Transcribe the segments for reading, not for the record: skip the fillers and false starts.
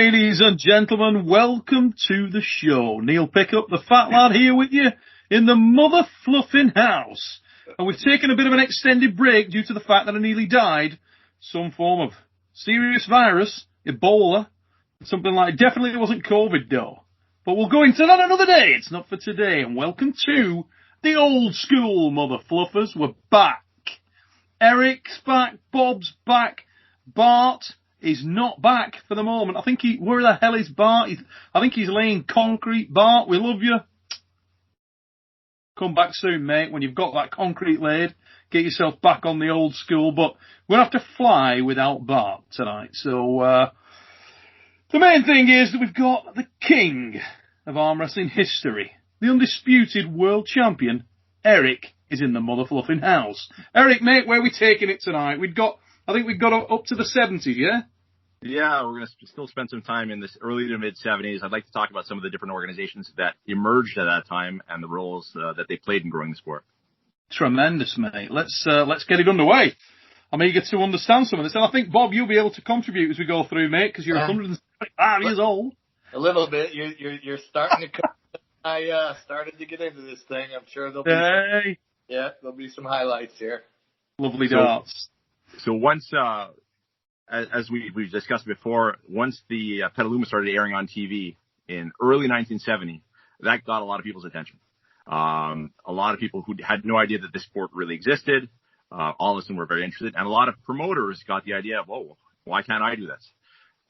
Ladies and gentlemen, welcome to the show. Neil Pickup, the fat lad, here with you in the mother fluffing house. And we've taken a bit of an extended break due to the fact that I nearly died. Some form of serious virus, Ebola, something like, definitely it wasn't COVID though. But we'll go into that another day. It's not for today. And welcome to the old school, mother fluffers. We're back. Eric's back. Bob's back. Bart is not back for the moment. I think where the hell is Bart? I think he's laying concrete. Bart, we love you. Come back soon, mate. When you've got that concrete laid, get yourself back on the old school. But we'll have to fly without Bart tonight. So, the main thing is that we've got the king of arm wrestling history, the undisputed world champion, Eric, is in the mother fluffing house. Eric, mate, where are we taking it tonight? I think we've got up to the 70s, yeah? Yeah, we're going to still spend some time in this early to mid 70s. I'd like to talk about some of the different organizations that emerged at that time and the roles that they played in growing the sport. Tremendous, mate. Let's get it underway. I'm eager to understand some of this. And I think, Bob, you'll be able to contribute as we go through, mate, because you're 175 years old. A little bit. You're starting to come. I started to get into this thing. I'm sure there'll be some highlights here. Lovely darts. So once, as we've discussed before, once the Petaluma started airing on TV in early 1970, that got a lot of people's attention. A lot of people who had no idea that this sport really existed, all of a sudden were very interested, and a lot of promoters got the idea of, whoa, why can't I do this?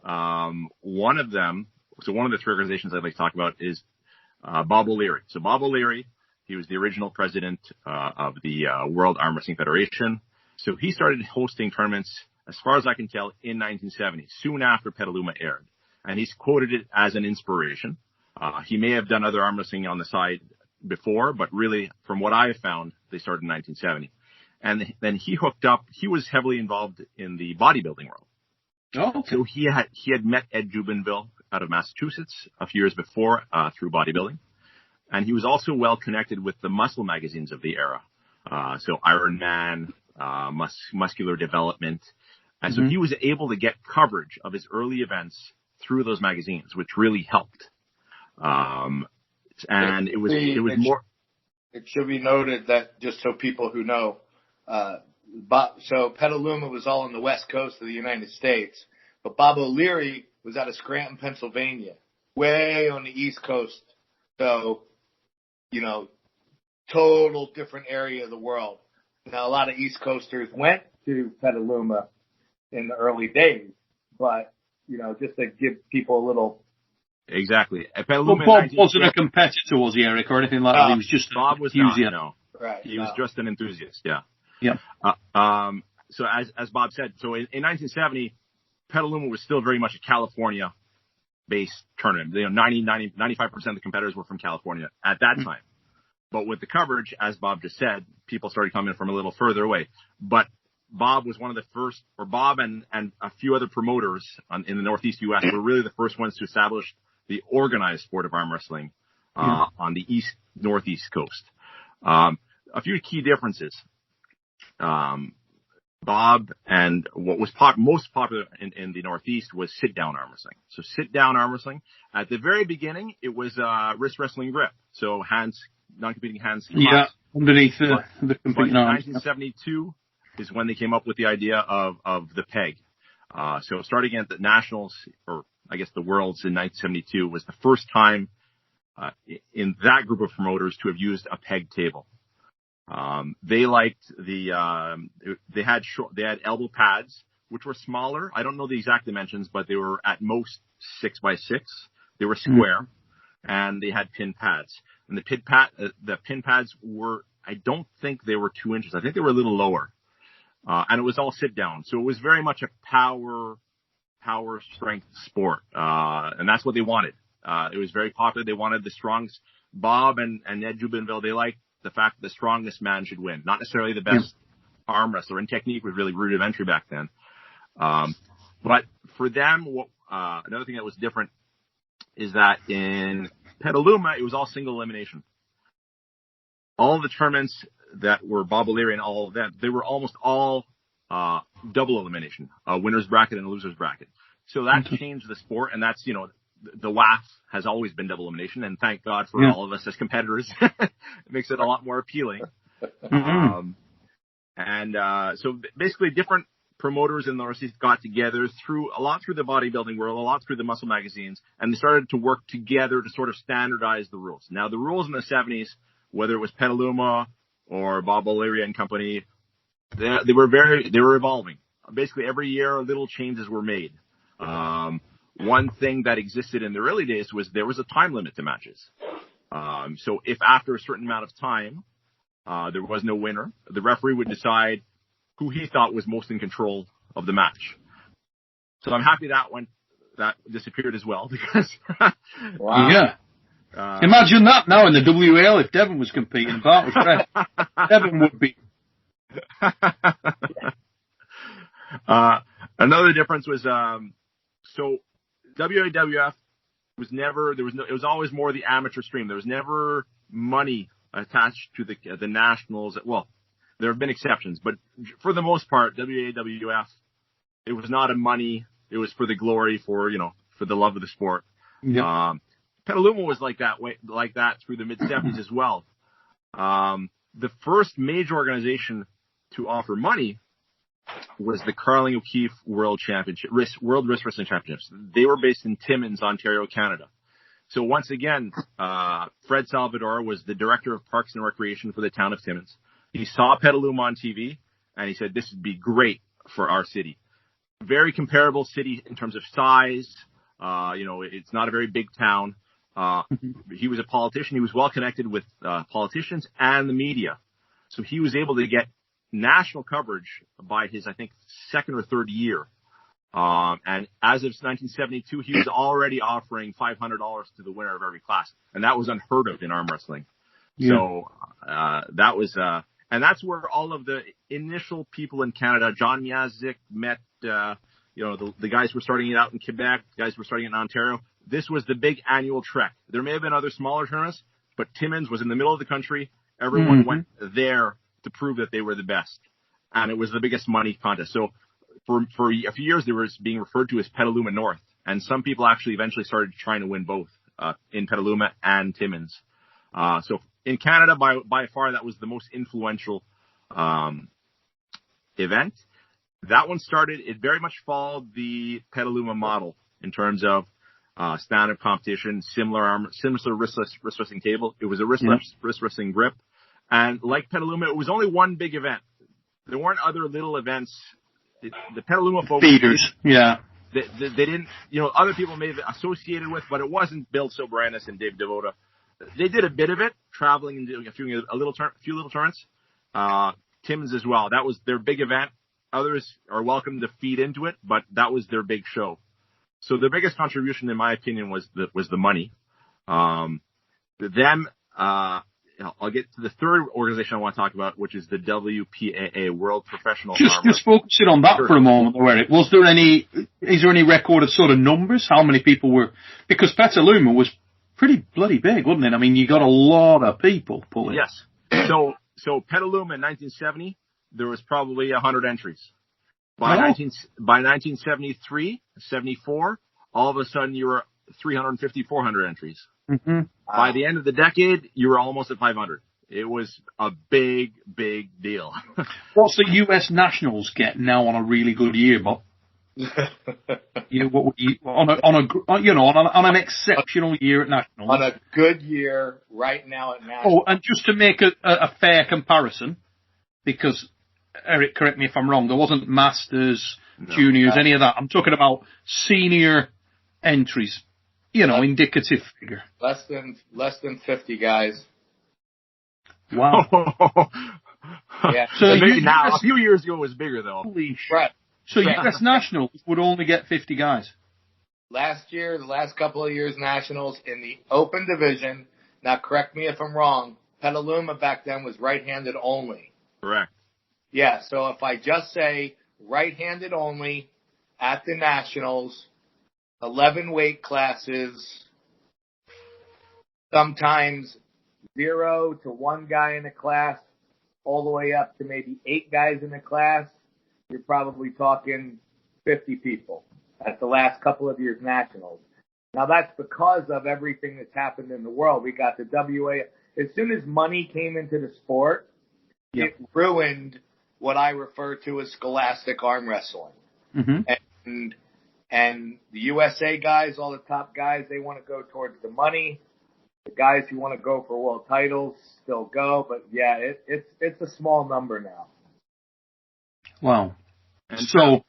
One of the three organizations I'd like to talk about is Bob O'Leary. So Bob O'Leary, he was the original president of the World Armwrestling Federation. So he started hosting tournaments, as far as I can tell, in 1970, soon after Petaluma aired. And he's quoted it as an inspiration. He may have done other arm wrestling on the side before, but really, from what I have found, they started in 1970. And then he was heavily involved in the bodybuilding world. Oh, okay. So he had met Ed Jubinville out of Massachusetts a few years before through bodybuilding. And he was also well connected with the muscle magazines of the era. So Iron Man, Muscular Development. And so he was able to get coverage of his early events through those magazines, which really helped. And it was more. It should be noted that, just so people who know, so Petaluma was all on the west coast of the United States, but Bob O'Leary was out of Scranton, Pennsylvania, way on the east coast. So, total different area of the world. Now, a lot of East Coasters went to Petaluma in the early days, but, just to give people a little. Exactly. Petaluma, Bob wasn't a competitor, was he, Eric, or anything like that? He was just Bob was enthusiast. Not, no. Right. He was just an enthusiast, yeah. Yeah. So as Bob said, so in 1970, Petaluma was still very much a California-based tournament. 95% of the competitors were from California at that time. But with the coverage, as Bob just said, people started coming from a little further away. But Bob was one of the first, or Bob and a few other promoters in the Northeast U.S. were really the first ones to establish the organized sport of arm wrestling on the Northeast coast. A few key differences. Bob and what was most popular in the Northeast was sit-down arm wrestling. So sit-down arm wrestling, at the very beginning, it was wrist wrestling grip. So non-competing hands. Yeah, underneath the competing arms. 1972 is when they came up with the idea of the peg. So starting at the Nationals, or I guess the Worlds in 1972, was the first time in that group of promoters to have used a peg table. They liked they had elbow pads, which were smaller. I don't know the exact dimensions, but they were at most 6x6. They were square, and they had pin pads. And the pin pads were, I don't think they were 2 inches. I think they were a little lower. And it was all sit down. So it was very much a power strength sport. And that's what they wanted. It was very popular. They wanted the strongest. Bob and Ed Jubinville, they liked the fact that the strongest man should win, not necessarily the best arm wrestler. And technique was really rudimentary back then. But for them, another thing that was different is that in Petaluma, it was all single elimination. All the tournaments that were Bob O'Leary and all of them, they were almost all double elimination, a winner's bracket and a loser's bracket. So that changed the sport, and that's, the WAF has always been double elimination, and thank God for all of us as competitors. It makes it a lot more appealing. So basically different promoters in the Northeast got together a lot through the bodybuilding world, a lot through the muscle magazines, and they started to work together to sort of standardize the rules. Now, the rules in the 70s, whether it was Petaluma or Bob O'Leary and company, they were evolving. Basically, every year, little changes were made. One thing that existed in the early days was there was a time limit to matches. So if after a certain amount of time, there was no winner, the referee would decide who he thought was most in control of the match. So I'm happy that disappeared as well, because wow. Yeah. Imagine that now in the WAL if Devon was competing. Bart was red. Devon would be. Another difference was, so WAWF was never, it was always more the amateur stream. There was never money attached to the nationals. Well, there have been exceptions, but for the most part, WAWF, it was not a money. It was for the glory, for the love of the sport. Yep. Petaluma was like that through the mid-70s as well. The first major organization to offer money was the Carling O'Keefe World Wrist Wrestling Championships. They were based in Timmins, Ontario, Canada. So once again, Fred Salvador was the director of Parks and Recreation for the town of Timmins. He saw Petaluma on TV, and he said, this would be great for our city. Very comparable city in terms of size. It's not a very big town. He was a politician. He was well connected with politicians and the media. So he was able to get national coverage by his, I think, second or third year. And as of 1972, he was already offering $500 to the winner of every class. And that was unheard of in arm wrestling. Yeah. So that was, and that's where all of the initial people in Canada, John Miazik met, the guys who were starting it out in Quebec, the guys who were starting it in Ontario. This was the big annual trek. There may have been other smaller tournaments, but Timmins was in the middle of the country. Everyone went there to prove that they were the best. And it was the biggest money contest. So for a few years, they were being referred to as Petaluma North. And some people actually eventually started trying to win both, in Petaluma and Timmins. So in Canada, by far, that was the most influential, event. That one started, it very much followed the Petaluma model in terms of, standard competition, similar wrist wrestling table. It was a wrist wrestling grip. And like Petaluma, it was only one big event. There weren't other little events. The Petaluma folks. Feeders. Yeah. They didn't, other people may have associated with, but it wasn't Bill Sobranis and Dave Devoto. They did a bit of it, traveling and doing a few little tournaments. Timmins as well. That was their big event. Others are welcome to feed into it, but that was their big show. So the biggest contribution, in my opinion, was the money. I'll get to the third organization I want to talk about, which is the WPAA, World Professional Armwrestling. Just focusing on that for a moment, Eric. Is there any record of sort of numbers? How many people were? Because Petaluma was pretty bloody big, wasn't it? I mean, you got a lot of people pulling. Yes. So Petaluma in 1970, there was probably 100 entries. By 1973, 74, all of a sudden you were 350, 400 entries. Mm-hmm. By the end of the decade, you were almost at 500. It was a big, big deal. What's the U.S. nationals get now on a really good year, Bob? What would you, on an exceptional year at nationals? On a good year right now at nationals. Oh, and just to make a fair comparison, because Eric, correct me if I'm wrong, there wasn't masters, juniors, any of that. I'm talking about senior entries. Indicative figure. Less than 50 guys. Wow. Yeah. So maybe now, a few years ago it was bigger though. Holy shit. Right. So U.S. nationals would only get 50 guys. Last year, the last couple of years nationals in the open division, now correct me if I'm wrong, Petaluma back then was right-handed only. Correct. Yeah, so if I just say right-handed only at the nationals, 11 weight classes, sometimes 0 to 1 guy in a class, all the way up to maybe 8 guys in a class, you're probably talking 50 people at the last couple of years' nationals. Now that's because of everything that's happened in the world. We got the WA. As soon as money came into the sport, it ruined what I refer to as scholastic arm wrestling. And the USA guys, all the top guys, they want to go towards the money. The guys who want to go for world titles still go, but yeah, it's a small number now. Wow. And so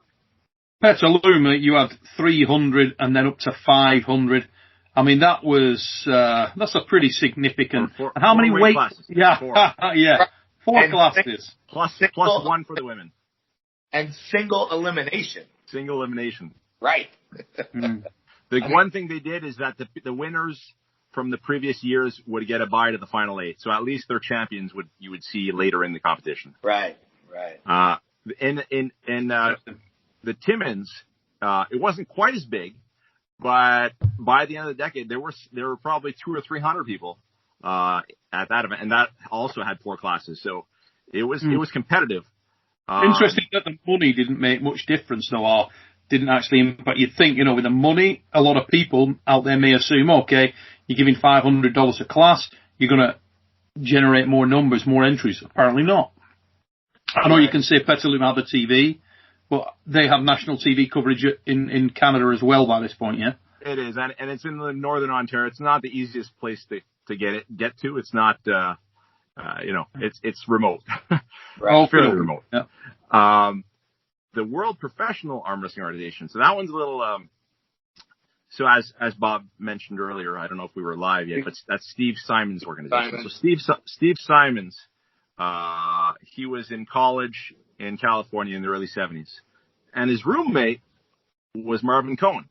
Petaluma, you had 300 and then up to 500. I mean, that was that's a pretty significant. Four, and how many weight classes? Yeah, Four. yeah, four classes. Plus one for the women. And single elimination. Single elimination. Right. The one thing they did is that the winners from the previous years would get a bye to the final 8. So at least their champions you would see later in the competition. Right. In the Timmins, it wasn't quite as big, but by the end of the decade, there were probably 200 or 300 people at that event, and that also had 4 classes. So it was competitive. Interesting that the money didn't make much difference, though, or didn't actually impact. You'd think, with the money, a lot of people out there may assume, okay, you're giving $500 a class, you're going to generate more numbers, more entries. Apparently not. I know you can say Petaluma have the TV, but they have national TV coverage in Canada as well by this point, yeah? It is, and it's in the northern Ontario. It's not the easiest place to get to. It's not, it's remote. Right. Fairly remote. Yeah. The World Professional Arm Wrestling Organization. So that one's a little, so as Bob mentioned earlier, I don't know if we were live yet, but that's Steve Simon's organization. So Steve Simon's, he was in college in California in the early 70s. And his roommate was Marvin Cohen.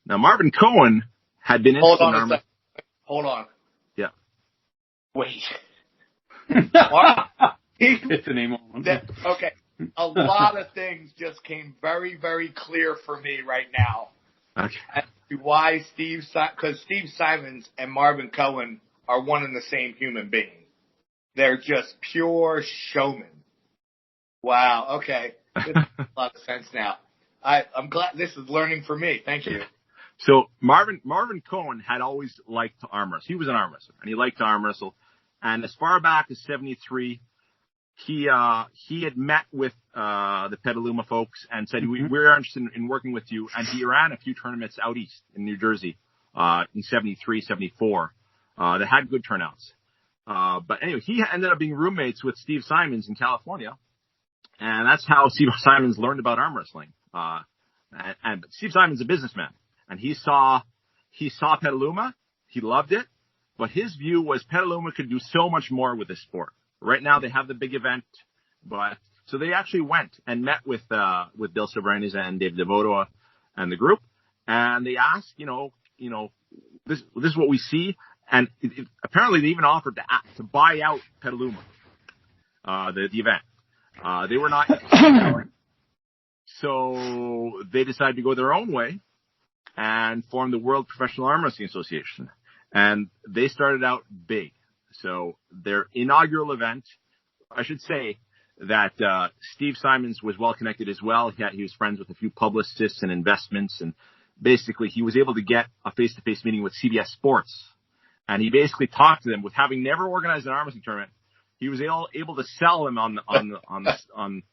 Now, Marvin Cohen had been interested in arm wrestling. Hold on. Yeah. Wait. Epiphany moment. Okay. A lot of things just came very, very clear for me right now. Okay. As to why because Steve Simons and Marvin Cohen are one and the same human being. They're just pure showmen. Wow. Okay. This makes a lot of sense now. I'm glad this is learning for me. Thank you. So Marvin Cohen had always liked to arm wrestle. He was an arm wrestler, and he liked to arm wrestle. And as far back as 73, he had met with the Petaluma folks and said, we're interested in working with you. And he ran a few tournaments out east in New Jersey in 73, 74 that had good turnouts. But anyway, he ended up being roommates with Steve Simons in California. And that's how Steve Simons learned about arm wrestling. And Steve Simons is a businessman. And he saw Petaluma. He loved it. But his view was Petaluma could do so much more with this sport. Right now they have the big event, so they actually went and met with Bill Silveranes and Dave Devoto and the group, and they asked, this is what we see, and apparently they even offered to buy out Petaluma, the event. They were not, so they decided to go their own way and form the World Professional Arm Wrestling Association, and they started out big. So their inaugural event, I should say that Steve Simons was well connected as well. He was friends with a few publicists and investments, and basically he was able to get a face-to-face meeting with CBS Sports. And he basically talked to them with having never organized an arm wrestling tournament. He was able to sell them on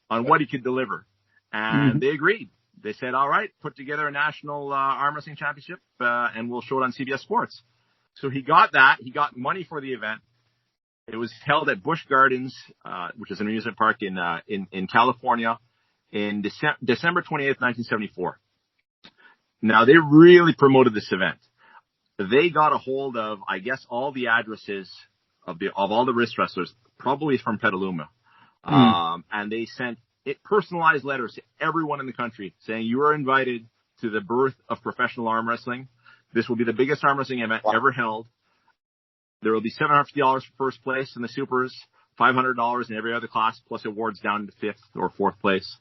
what he could deliver, and they agreed. They said, "All right, put together a national arm wrestling championship, and we'll show it on CBS Sports." So he got that. He got money for the event. It was held at Busch Gardens, which is an amusement park in California, in December 28th, 1974. Now they really promoted this event. They got a hold of, I guess, all the addresses of all the wrist wrestlers, probably from Petaluma, and they sent personalized letters to everyone in the country saying, "You are invited to the birth of professional arm wrestling. This will be the biggest arm wrestling event ever held. There will be $750 for first place in the supers, $500 in every other class, plus awards down to 5th or 4th place.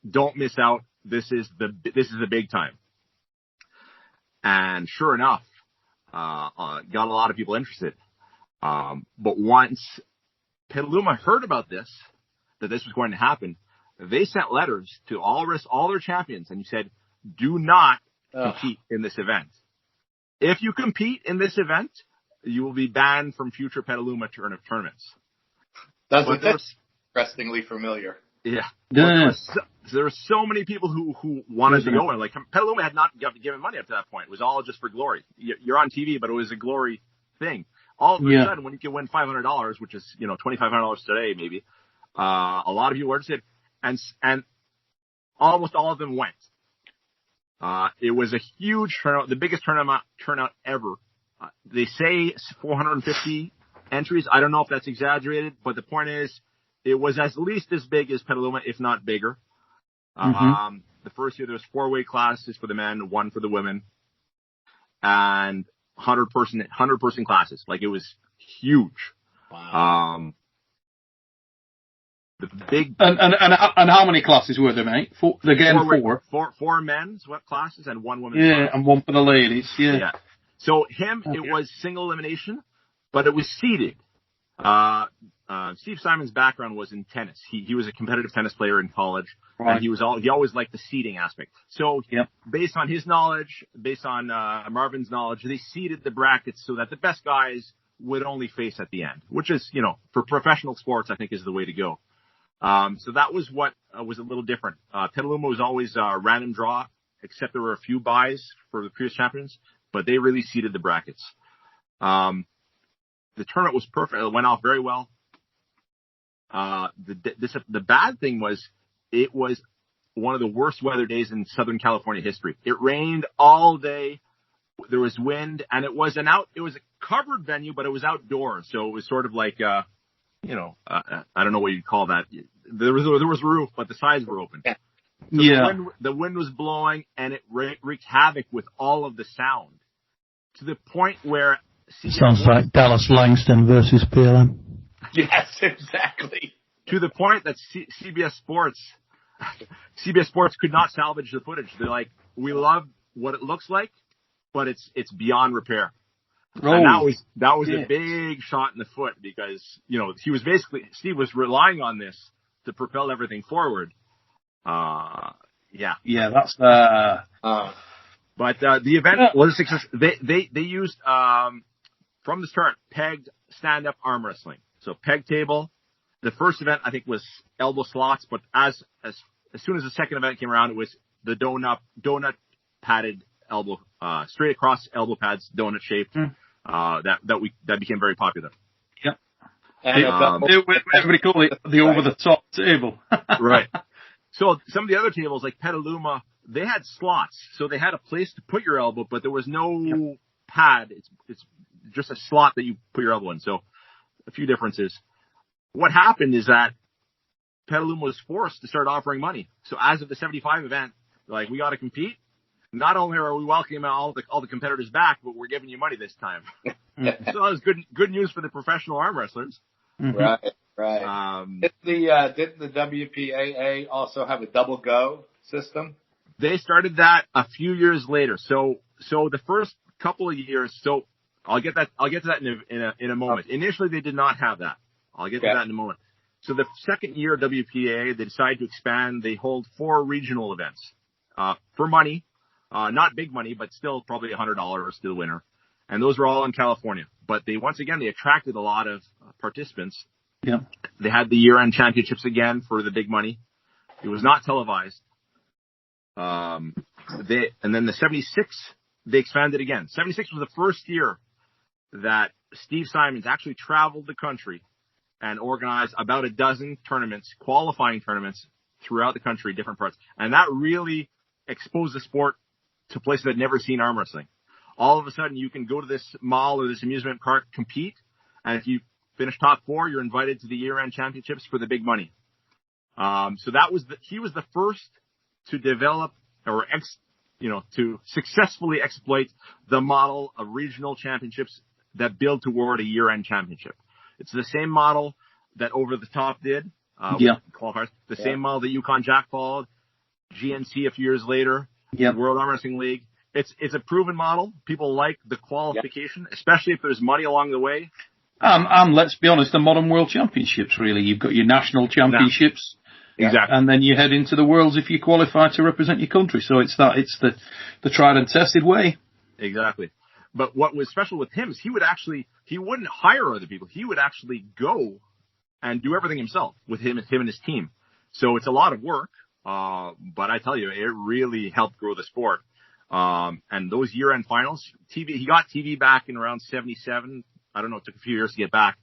Don't miss out. This is the big time." And sure enough, got a lot of people interested. But once Petaluma heard about that this was going to happen, they sent letters to all their champions and said, do not compete in this event. If you compete in this event, you will be banned from future Petaluma tournaments. That's interestingly familiar. Yeah. There were so many people who wanted to go, and like Petaluma had not given money up to that point. It was all just for glory. You're on TV, but it was a glory thing. All of a sudden, when you can win $500, which is $2,500 today, maybe, a lot of you were interested, and almost all of them went. It was a huge turnout, the biggest turnout ever. They say 450 entries. I don't know if that's exaggerated, but the point is, it was at least as big as Petaluma, if not bigger. The first year there was 4 weight classes for the men, 1 for the women, and 100 person classes. Like, it was huge. Wow. The big and how many classes were there, mate? Four men's classes and 1 women's. Yeah, class. And 1 for the ladies. Yeah. So it was single elimination, but it was seeded. Steve Simon's background was in tennis. He was a competitive tennis player in college, and he always liked the seeding aspect. So based on his knowledge, based on Marvin's knowledge, they seeded the brackets so that the best guys would only face at the end, which is, for professional sports, I think is the way to go. So that was what was a little different. Petaluma was always a random draw, except there were a few buys for the previous champions, but they really seeded the brackets. The tournament was perfect. It went off very well. The bad thing was it was one of the worst weather days in Southern California history. It rained all day. There was wind, and it was a covered venue, but it was outdoors. So it was sort of like, I don't know what you'd call that. There was a roof, but the sides were open. So the wind was blowing, and it wreaked havoc with all of the sound to the point where sounds like Dallas Langston versus PLM. Yes, exactly. To the point that CBS Sports could not salvage the footage. They're like, we love what it looks like, but it's beyond repair. And that was a big shot in the foot because, Steve was relying on this to propel everything forward. But the event was a success. They used, from the start, pegged stand-up arm wrestling. So peg table. The first event, I think, was elbow slots, but as soon as the second event came around, it was the donut padded elbow, straight across elbow pads, donut shaped. That became very popular. Yep. Everybody called it the over-the-top table. Right. So some of the other tables, like Petaluma, they had slots. So they had a place to put your elbow, but there was no pad. It's just a slot that you put your elbow in. So a few differences. What happened is that Petaluma was forced to start offering money. So as of the 75 event, like, we got to compete. Not only are we welcoming all the competitors back, but we're giving you money this time. So that was good news for the professional arm wrestlers. Right. Didn't the WPAA also have a double go system? They started that a few years later. So the first couple of years. So I'll get to that in a moment. Initially, they did not have that. I'll get to that in a moment. So the second year of WPAA, they decided to expand. They hold 4 regional events for money. Not big money, but still probably $100 to the winner. And those were all in California. But they attracted a lot of participants. Yeah. They had the year-end championships again for the big money. It was not televised. And then the 76, they expanded again. 76 was the first year that Steve Simons actually traveled the country and organized about a dozen tournaments, qualifying tournaments throughout the country, different parts. And that really exposed the sport to places that had never seen arm wrestling. All of a sudden, you can go to this mall or this amusement park, compete, and if you finish top 4, you're invited to the year-end championships for the big money. So he was the first to develop to successfully exploit the model of regional championships that build toward a year-end championship. It's the same model that Over the Top did. Qualifiers. The same model that Yukon Jack followed. GNC a few years later. World Arm Wrestling League. It's a proven model. People like the qualification, especially if there's money along the way. And let's be honest, the modern world championships, really. You've got your national championships. Exactly. And then you head into the Worlds if you qualify to represent your country. So it's the tried and tested way. Exactly. But what was special with him is he wouldn't hire other people. He would actually go and do everything himself with him and his team. So it's a lot of work. But I tell you, it really helped grow the sport. And those year-end finals, he got TV back in around 77. I don't know, it took a few years to get back.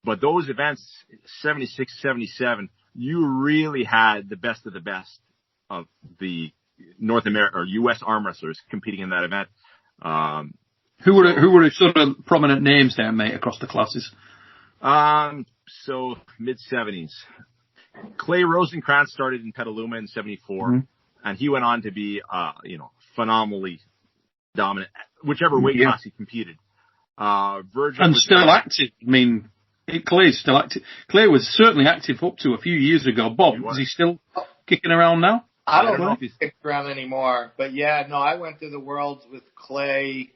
But those events, 76, 77, you really had the best of the best of the North America or U.S. arm wrestlers competing in that event. Who were sort of prominent names there, mate, across the classes? So mid-70s. Clay Rosenkrantz started in Petaluma in 74, and he went on to be, phenomenally dominant, whichever weight class he competed. Virgil and still active. I mean, Clay's still active. Clay was certainly active up to a few years ago. Bob, is he still kicking around now? I don't know if he's kicking around anymore, but I went to the Worlds with Clay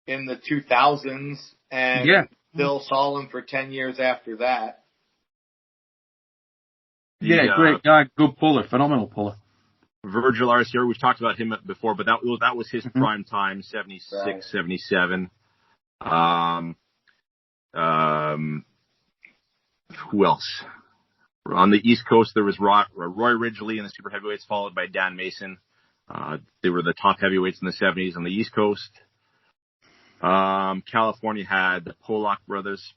in the 2000s, and still saw him for 10 years after that. Great guy, good puller, phenomenal puller. Virgil Arciero, we've talked about him before, but that was his prime time, 76, 77. Who else? On the East Coast, there was Roy Ridgely in the super heavyweights, followed by Dan Mason. They were the top heavyweights in the 70s on the East Coast. California had the Pollock brothers.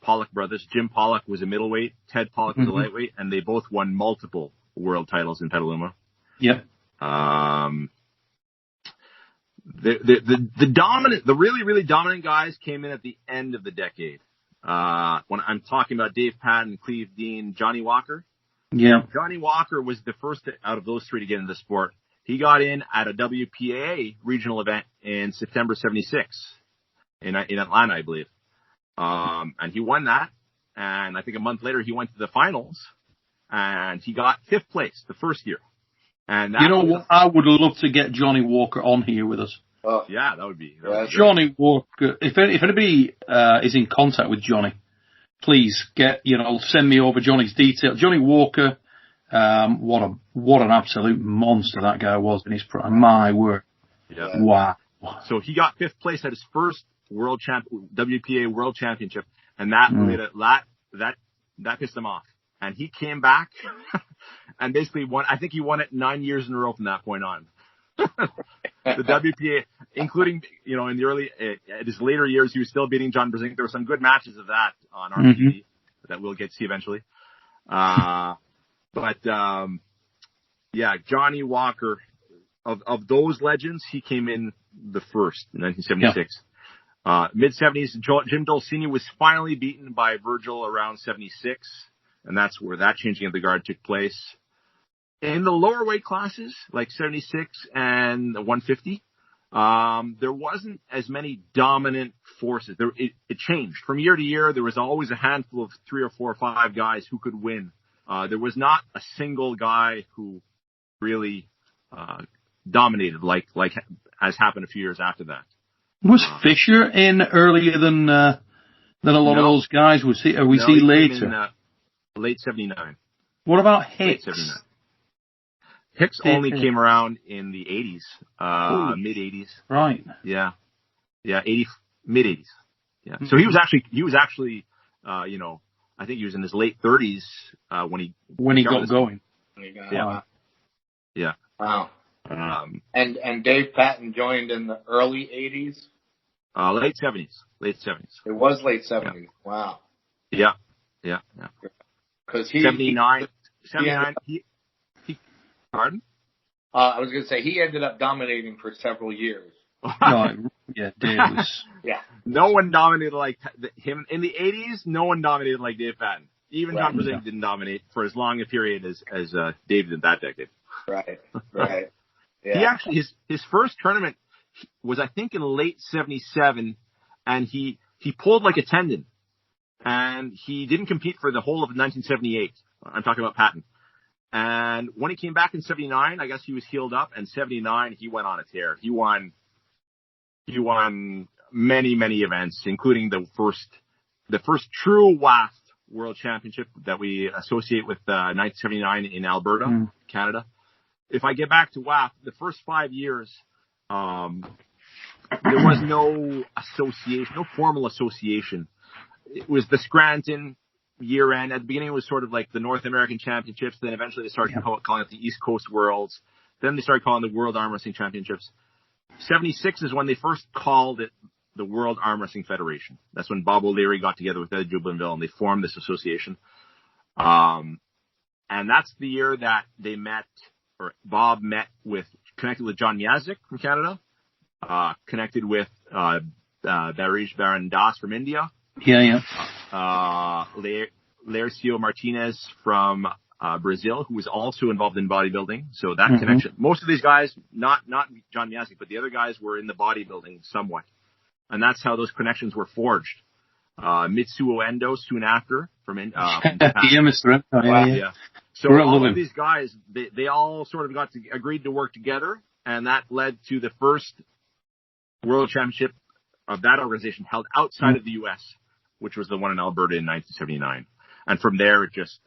Jim Pollock was a middleweight. Ted Pollock was a lightweight, and they both won multiple world titles in Petaluma. Yep. The really, really dominant guys came in at the end of the decade. When I'm talking about Dave Patton, Cleve Dean, Johnny Walker. Yeah. Johnny Walker was the first out of those three to get into the sport. He got in at a WPAA regional event in September 76 in Atlanta, I believe. And he won that. And I think a month later he went to the finals and he got 5th place the first year. And that I would love to get Johnny Walker on here with us. Oh. Yeah, that would be Johnny Walker. If anybody is in contact with Johnny, please send me over Johnny's details. Johnny Walker, what an absolute monster that guy was in his prime. My word. Yeah. Wow. So he got 5th place at his first WPA World Championship, and that pissed him off. And he came back and basically won. I think he won it 9 years in a row from that point on. The WPA, including, in the early, at his later years, he was still beating John Brzezinski. There were some good matches of that on our TV that we'll get to see eventually. Johnny Walker, of those legends, he came in the first in 1976. Mid-70s, Jim Dole Sr. was finally beaten by Virgil around 76, and that's where that changing of the guard took place. In the lower weight classes, like 76 and 150, there wasn't as many dominant forces. It changed. From year to year, there was always a handful of 3 or 4 or 5 guys who could win. There was not a single guy who really dominated like has happened a few years after that. Was Fisher in earlier than a lot of those guys? Was he later? In, late 79. What about Hicks? Late 79. Hicks only came around in the 80s, mid 80s. Right. Yeah, mid 80s. Yeah. So he was actually, I think he was in his late 30s when he got going. Yeah. Wow. And Dave Patton joined in the early 80s? Late 70s. It was late 70s. Yeah. Wow. Yeah. Because 79, pardon? I was going to say, he ended up dominating for several years. Dave was. Yeah. No one dominated like him. In the 80s, no one dominated like Dave Patton. Even John Brzezinski didn't dominate for as long a period as Dave did that decade. Right. Yeah. He actually, his first tournament was, I think, in late 77, and he pulled like a tendon, and he didn't compete for the whole of 1978. I'm talking about Patton. And when he came back in 79, I guess he was healed up, and 79, he went on a tear. He won many, many events, including the first true WAF World Championship that we associate with 1979 in Alberta, Canada. If I get back to WAF, the first 5 years, there was no association, no formal association. It was the Scranton year end. At the beginning, it was sort of like the North American Championships. Then eventually they started calling it the East Coast Worlds. Then they started calling the World Arm Wrestling Championships. 76 is when they first called it the World Arm Wrestling Federation. That's when Bob O'Leary got together with Ed Jublinville and they formed this association. And that's the year that they met, or Bob connected with John Yazik from Canada, connected with Barish Baran Das from India. Lercio Martinez from Brazil, who was also involved in bodybuilding. So that connection. Most of these guys, not John Yazik, but the other guys were in the bodybuilding somewhat. And that's how those connections were forged. Mitsuo Endo soon after from Mr. Yeah. So all of these guys, they all sort of agreed to work together, and that led to the first World Championship of that organization held outside of the U.S., which was the one in Alberta in 1979. And from there, it just,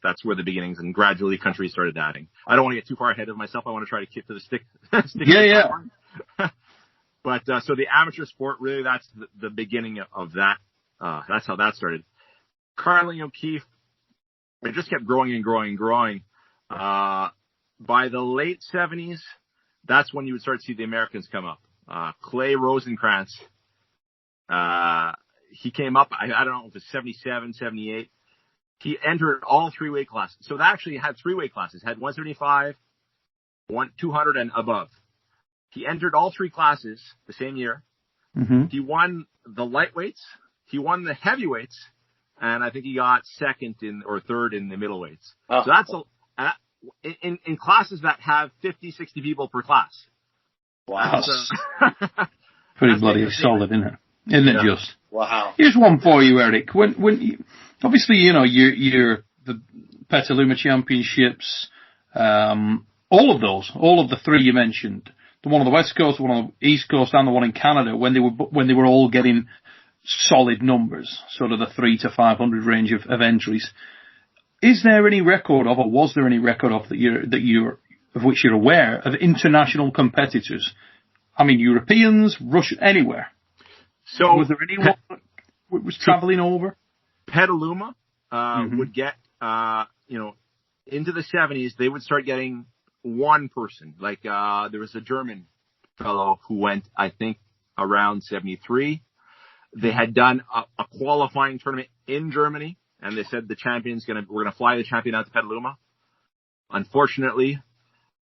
that's where the beginnings, and gradually countries started adding. I don't want to get too far ahead of myself. I want to try to keep to the stick. But, so the amateur sport, really, that's the beginning of that. That's how that started. Carling O'Keefe, it just kept growing and growing and growing. By the late 70s, that's when you would start to see the Americans come up. Clay Rosenkrantz, he came up, I don't know if it was 77, 78. He entered all 3 weight classes. So that actually had 3 weight classes, had 175, 200 and above. He entered all 3 classes the same year. He won the lightweights. He won the heavyweights. And I think he got second or third in the middleweights. So that's in classes that have 50, 60 people per class. Wow. Pretty bloody solid, isn't it? Isn't it just? Wow. Here's one for you, Eric. When obviously, you're the Petaluma Championships, all of the 3 you mentioned, the one on the West Coast, the one on the East Coast, and the one in Canada, when they were all getting solid numbers, sort of the 300 to 500 range of entries. Is there any record of, or was there any record of of which you're aware of international competitors? I mean, Europeans, Russia, anywhere. So was there anyone that was traveling over? Petaluma would get, into the 70s, they would start getting one person. Like, there was a German fellow who went, I think, around 73. They had done a qualifying tournament in Germany, and they said we're gonna fly the champion out to Petaluma. Unfortunately,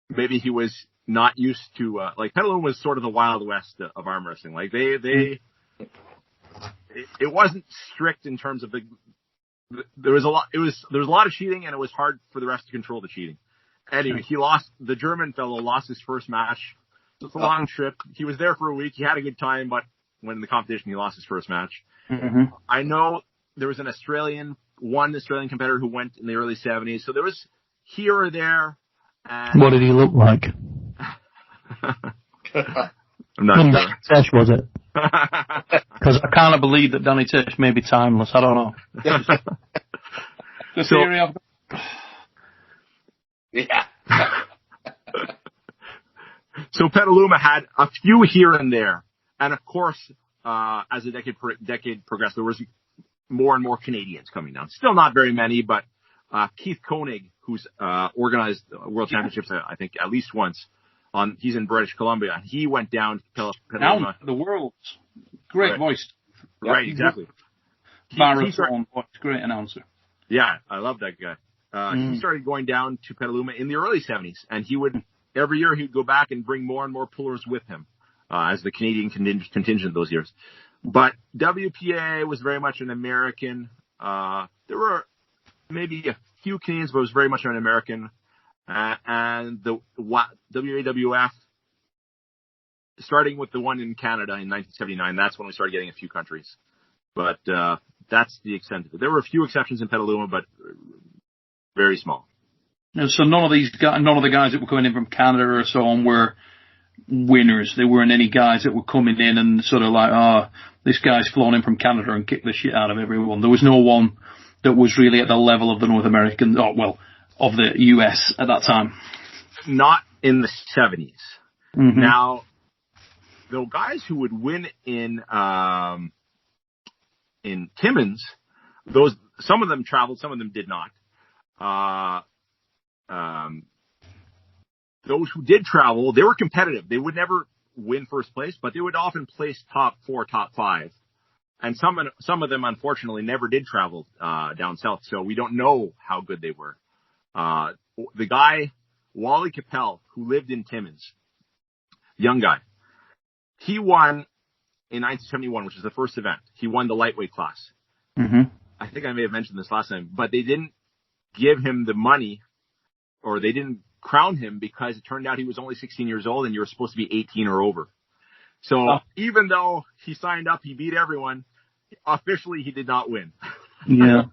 maybe he was not used to, Petaluma was sort of the Wild West of arm wrestling. Like it wasn't strict in terms of there was a lot of cheating, and it was hard for the rest to control the cheating. Anyway, the German fellow lost his first match. It was a long trip. He was there for a week. He had a good time, but when in the competition, he lost his first match. I know there was one Australian competitor who went in the early 70s. So there was here or there. What did he look like? I'm not sure. Tesh, was it? Because I can't believe that Danny Tesh may be timeless. I don't know. The theory of... Yeah. So Petaluma had a few here and there. And of course, as the decade progressed, there was more and more Canadians coming down. Still not very many, but Keith Koenig, who's organized World Championships, I think, at least once. He's in British Columbia. He went down to Petaluma. Now the world's great voice. Right, exactly. Marathon voice, great announcer. Yeah, I love that guy. He started going down to Petaluma in the early 70s, and he would every year he'd go back and bring more and more pullers with him. As the Canadian contingent those years. But WPAA was very much an American. There were maybe a few Canadians, but it was very much an American. And the WAWF, starting with the one in Canada in 1979, that's when we started getting a few countries. But that's the extent of it. There were a few exceptions in Petaluma, but very small. And so none of the guys that were coming in from Canada or so on were winners. There weren't any guys that were coming in and sort of like, oh, this guy's flown in from Canada and kicked the shit out of everyone. There was no one that was really at the level of the North American, of the U.S. at that time. Not in the 70s. Mm-hmm. Now, the guys who would win in Timmins, some of them traveled, some of them did not. Those who did travel, they were competitive. They would never win first place, but they would often place top 4, top 5. And some of them, unfortunately, never did travel down south, so we don't know how good they were. The guy, Wally Capel, who lived in Timmins, young guy, he won in 1971, which is the first event. He won the lightweight class. Mm-hmm. I think I may have mentioned this last time, but they didn't give him the money, or they didn't crown him, because it turned out he was only 16 years old and you were supposed to be 18 or over. So even though he signed up, he beat everyone, officially he did not win. Yeah.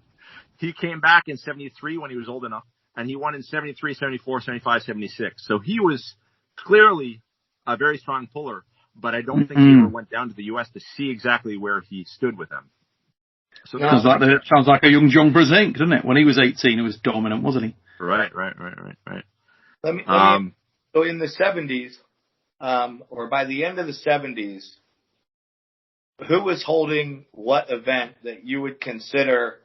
He came back in 73 when he was old enough, and he won in 73, 74, 75, 76. So he was clearly a very strong puller, but I don't think he ever went down to the U.S. to see exactly where he stood with them. So sounds like a young John Brzezinski, doesn't it? When he was 18, he was dominant, wasn't he? Right. Let me so in the 70s, or by the end of the 70s, who was holding what event that you would consider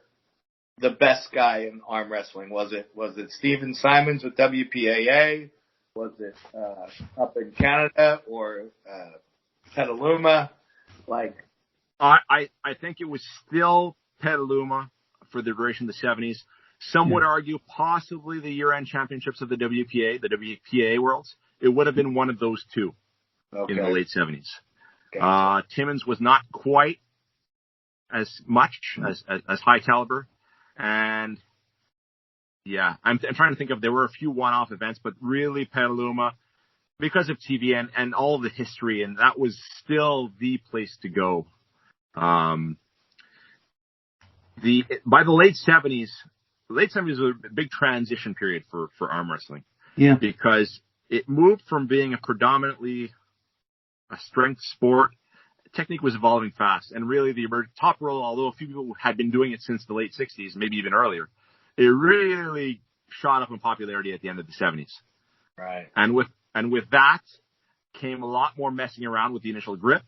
the best guy in arm wrestling? Was it Stephen Simons with WPAA? Was it up in Canada or Petaluma? I think it was still Petaluma for the duration of the 70s. Some would argue possibly the year-end championships of the WPAA Worlds. It would have been one of those two in the late 70s. Okay. Timmins was not quite as much as high caliber. And yeah, I'm trying to think of, there were a few one-off events, but really Petaluma, because of TV and all the history, and that was still the place to go. By the late 70s was a big transition period for arm wrestling. Yeah. Because it moved from being a predominantly a strength sport. Technique was evolving fast, and really the top roll, although a few people had been doing it since the late 60s, maybe even earlier, it really shot up in popularity at the end of the 70s. Right. And with that came a lot more messing around with the initial grip.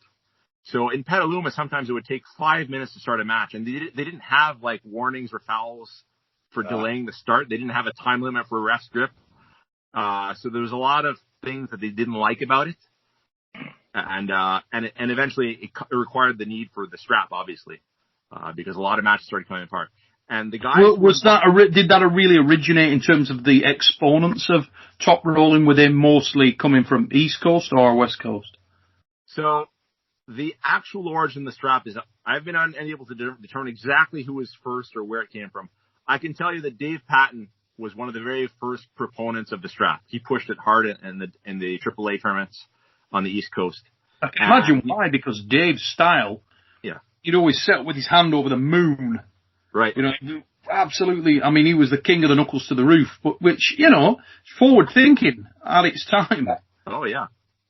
So in Petaluma, sometimes it would take 5 minutes to start a match, and they didn't have like warnings or fouls for delaying the start. They didn't have a time limit for a ref's grip. So there was a lot of things that they didn't like about it. And eventually it required the need for the strap, obviously, because a lot of matches started coming apart. And the guys did that really originate in terms of the exponents of top rolling? Were they mostly coming from East Coast or West Coast? So the actual origin of the strap is, I've been unable to determine exactly who was first or where it came from. I can tell you that Dave Patton was one of the very first proponents of the strap. He pushed it hard in the AAA tournaments on the East Coast. I can imagine why, because Dave's style, he'd always sit with his hand over the moon. Right. You know, absolutely. I mean, he was the king of the knuckles to the roof, but which, forward thinking at its time. Oh, yeah.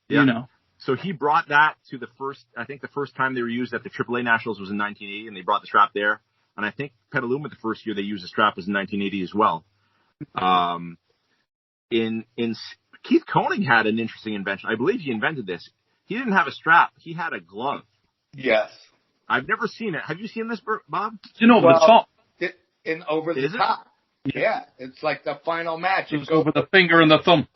You know. So he brought that to the first time they were used at the AAA Nationals was in 1980, and they brought the strap there. And I think Petaluma, the first year they used the strap, was in 1980 as well. Keith Koenig had an interesting invention. I believe he invented this. He didn't have a strap. He had a glove. Yes. I've never seen it. Have you seen this, Bob? Over the top. Over the top. Yeah. It's like the final match. It's over the finger and the thumb.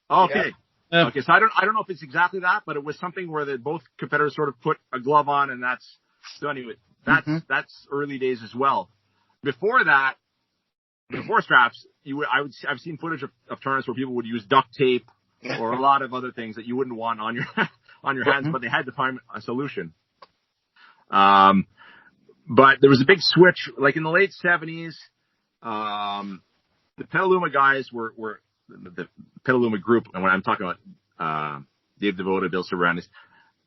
Okay. Yeah. Okay. So I don't know if it's exactly that, but it was something where both competitors sort of put a glove on, and that's early days as well. Before straps, I've seen footage of tournaments where people would use duct tape or a lot of other things that you wouldn't want on your hands, but they had to find a solution. But there was a big switch, like in the late 70s. The Petaluma guys were the Petaluma group, and when I'm talking about Dave DeVota, Bill Cervantes,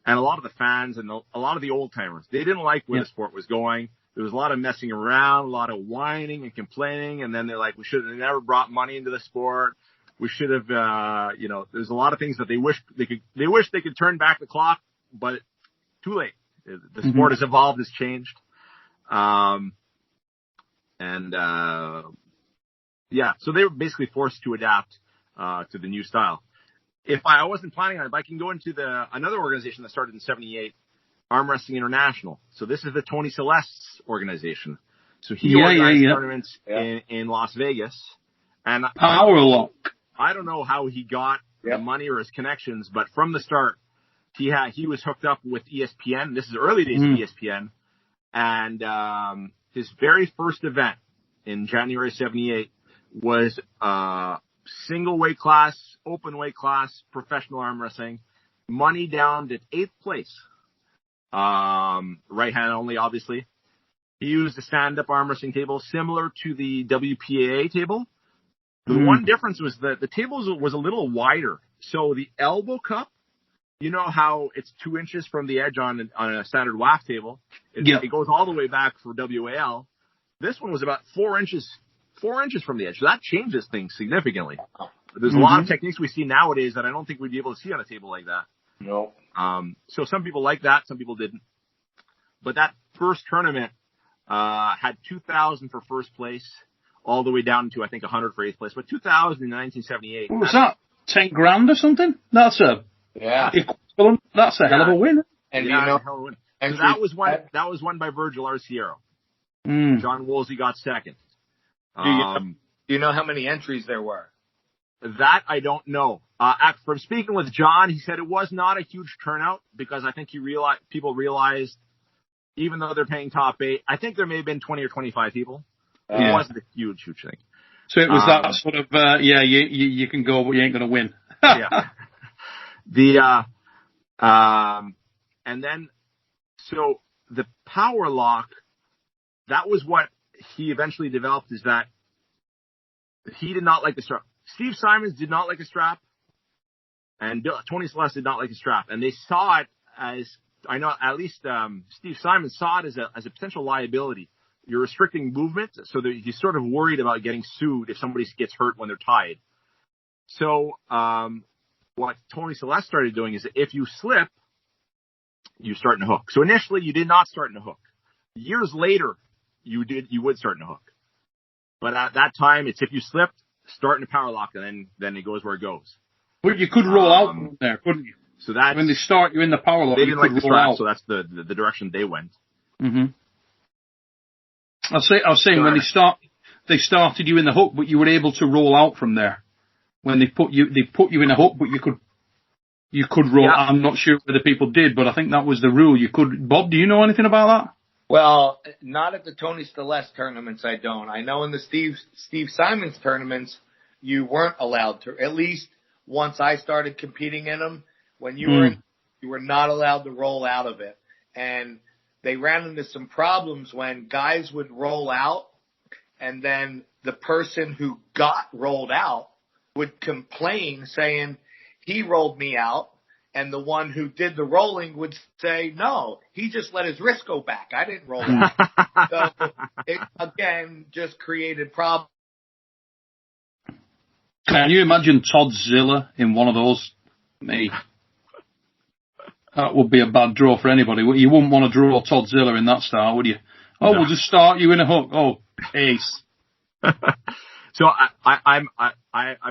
and a lot of the fans and a lot of the old timers, they didn't like where the sport was going. There was a lot of messing around, a lot of whining and complaining, and then they're like, we should have never brought money into the sport. We should have, there's a lot of things that they wish they could turn back the clock, but too late. The sport has evolved, has changed. So they were basically forced to adapt, to the new style. If I wasn't planning on it, I can go into another organization that started in 1978, Armwrestling International. So this is the Tony Celeste's organization. So he organized tournaments in Las Vegas. And Powerlock. I don't know how he got the money or his connections, but from the start, he was hooked up with ESPN. This is early days of ESPN. And his very first event in January 1978 was single weight class, open weight class, professional arm wrestling. Money down to 8th place. Right hand only, obviously. He used a stand-up arm wrestling table similar to the WPAA table. The one difference was that the table was a little wider. So the elbow cup, you know how it's 2 inches from the edge on a standard WAF table. It goes all the way back for WAL. This one was about 4 inches from the edge. So that changes things significantly. There's a lot of techniques we see nowadays that I don't think we'd be able to see on a table like that. No. So some people like that, some people didn't. But that first tournament had 2,000 for first place, all the way down to I think 100 for 8th place. But 2,000 in 1978. What was that? 10 grand or something? That's a equivalent. That's a hell of a win. And so that was won by Virgil Arciero. John Woolsey got second. Do you know how many entries there were? That I don't know. From speaking with John, he said it was not a huge turnout because I think people realized, even though they're paying top 8, I think there may have been 20 or 25 people. It wasn't a huge thing. So it was that sort of, you can go, but you ain't going to win. And then, so the power lock, that was what he eventually developed, is that he did not like the strap. Steve Simons did not like a strap, and Tony Celeste did not like a strap. And they saw it as, I know at least Steve Simons saw it as a potential liability. You're restricting movement, so that he's sort of worried about getting sued if somebody gets hurt when they're tied. So what Tony Celeste started doing is that if you slip, you start in a hook. So initially you did not start in a hook. Years later, you would start in a hook. But at that time, it's if you slipped, start in a power lock, and then it goes where it goes. But you could roll out from there, couldn't you? So that when they start you in the power lock, they didn't like the strap, out. so that's the direction they went. I was saying when they started you in the hook, but you were able to roll out from there. When they put you in a hook, but you could roll. Yeah. I'm not sure whether people did, but I think that was the rule. You could. Bob, do you know anything about that? Well, not at the Tony Celeste tournaments. I don't. I know in the Steve Simons tournaments, you weren't allowed to. At least once I started competing in them, when you were not allowed to roll out of it, and they ran into some problems when guys would roll out, and then the person who got rolled out would complain, saying he rolled me out, and the one who did the rolling would say, no, he just let his wrist go back. I didn't roll out. So it, again, just created problems. Can you imagine Todd Zilla in one of those? Me. That would be a bad draw for anybody. You wouldn't want to draw Todd Zilla in that style, would you? Oh, no. We'll just start you in a hook. Oh, ace. So I'm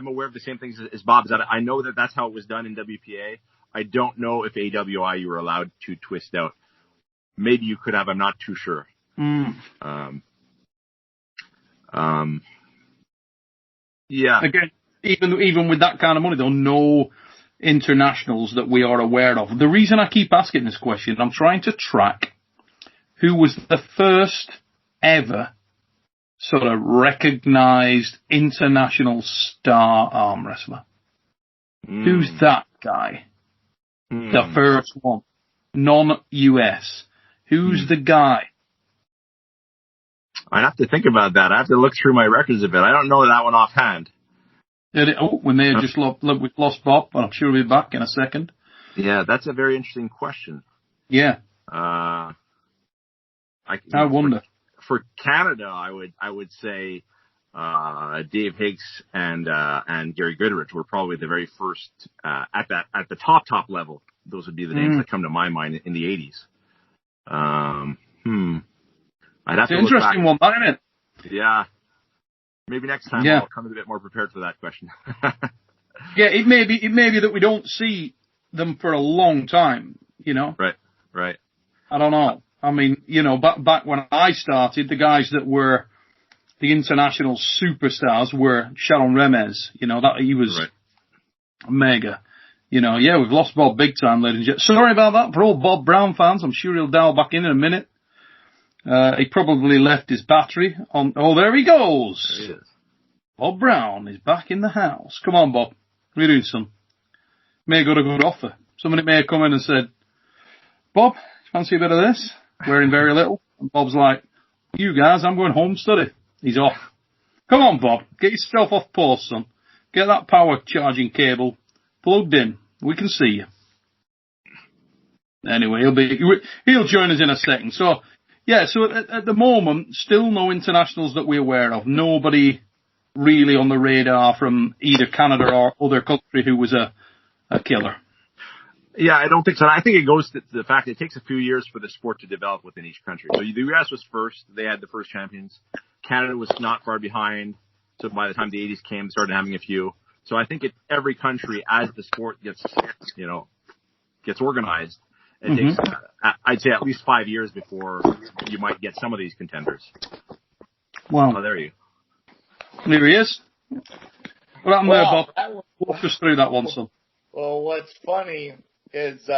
aware of the same things as Bob. That I know that that's how it was done in WPA. I don't know if AWI you were allowed to twist out. Maybe you could have. I'm not too sure. Yeah. Again, even with that kind of money, though, no internationals that we are aware of. The reason I keep asking this question, I'm trying to track who was the first ever sort of recognized international star arm wrestler. Who's that guy? The first one. Non-US. Who's the guy? I have to think about that. I have to look through my records a bit. I don't know that one offhand. We may have just lost Bob, but I'm sure we'll be back in a second. Yeah, that's a very interesting question. Yeah. I wonder. For Canada, I would say Dave Higgs and Gary Goodrich were probably the very first, at the top level. Those would be the names that come to my mind in the 80s. I'd have it's to an interesting one, isn't it? Yeah. Maybe next time I'll come a bit more prepared for that question. Yeah, it may be that we don't see them for a long time, you know? Right. I don't know. I mean, you know, back when I started, the guys that were the international superstars were Sharon Remez. You know, that he was mega. You know, yeah, we've lost Bob big time, ladies and gentlemen. Sorry about that for all Bob Brown fans. I'm sure he'll dial back in a minute. He probably left his battery on. Oh, there he goes. There he is. Bob Brown is back in the house. Come on, Bob. What are you doing, son? May have got a good offer. Somebody may have come in and said, Bob, fancy a bit of this? Wearing very little. And Bob's like, you guys, I'm going home study. He's off. Come on, Bob. Get yourself off post, son. Get that power charging cable plugged in. We can see you. Anyway, he'll join us in a second. So, yeah, so at the moment, still no internationals that we're aware of. Nobody really on the radar from either Canada or other country who was a killer. Yeah, I don't think so. I think it goes to the fact that it takes a few years for the sport to develop within each country. So the U.S. was first. They had the first champions. Canada was not far behind. So by the time the 80s came, they started having a few. So I think every country, as the sport gets organized, it takes, I'd say, at least 5 years before you might get some of these contenders. Wow. Oh, there you go. There he is. What happened there, Bob? Walk us through that one, son. Well, what's funny is